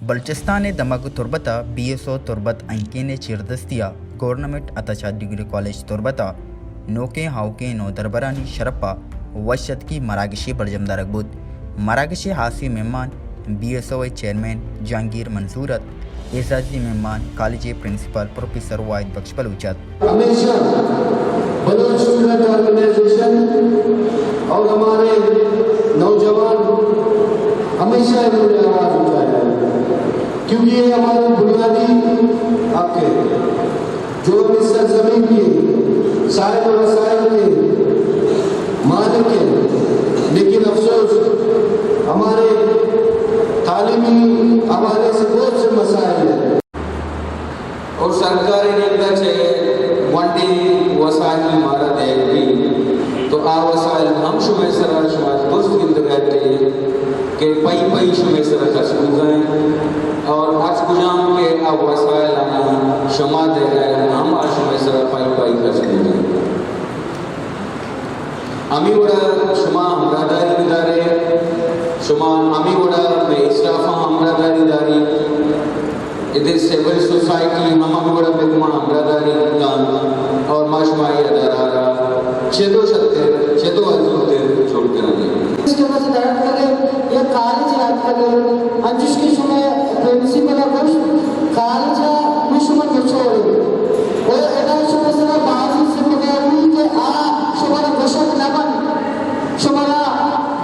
Balochistan دمگ تربتا BSO تربت انکین چیردستیا government اتچا degree college تربتا نوکے ہاوکے نو دربرانی شرپا وشت کی مراگشی برجمدارک بود مراگشی حاسی مہمان BSO چیئرمین جہانگیر منصورت اعزازی مہمان کالج پرنسپل پروفیسر واحد بخش بلوچت ہمیشہ بلوچ اسٹوڈنٹ آرگنائزیشن اور ہمارے نوجوان ہمیشہ انہوں نے آواز اٹھایا کیونکہ یہ ہماری بنیادی حق ہے جو ہم اس سرزمین کی صاحب و وسائل کے مالک ہیں، لیکن افسوس ہمارے تعلیمی حوالے سے بہت سے مسائل ہیں اور سرکاری نیتا سے وانٹی وسائل کی عمارت ہے تو آ وسائل ہم شمع سرا شمع دوست گندگاتے کہ پئی شمع سرا کا سکوزائیں اور آج کجام کے اب وسائل آنا شمع دے گئے ہم آج شمع سرا پئی کا سکوزائیں امی وڑا شمع ہمراہداری ادارے شمع امی وڑا میں اسٹافہ ہمراہداری داری ادھر سیول سوسائٹی ہم بڑا بگما ہمراہداری کان اور معاشمائی ادارہ چھتو حضور چھوڑ کر آئے اس کے بعد درد کرے یا کالج یاد کرے انجش کی شمع پرنسپل خوش کالج میں شمع چھوڑے اور ادا شمع سنا بازی سے مگاوی کہ آ شمع گوشت نبن شمع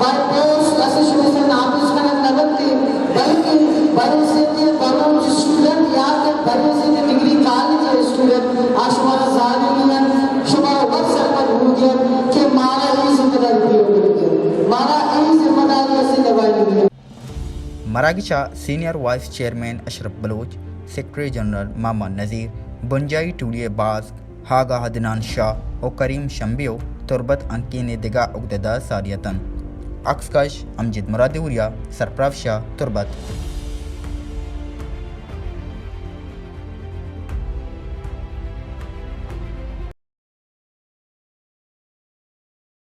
بائی پوسٹ ایسے شمع سے نامش کرنے نبنتی بلکہ بڑے سے بڑوں اسٹوڈنٹ یا کہ بڑے سے ڈگری کالج ہے اسٹوڈنٹ آج شمارا ظاہری نہیں شمارا وقت سرپت ہو گیا کہ مارا ای ذمہ داری بھی ہو گیا مارا ای ذمہ داری ایسے نبھائی گیا. مراگشا سینئر وائس چیئرمین اشرف بلوچ، سیکرٹری جنرل ماما نذیر، بنجائی ٹولی باز، ہاگا حدنان شاہ و کریم شمبیو تربت انکین دگا عقددار ساریتن. عکس کش امجد مرادوریا، سرپراف شاہ تربت.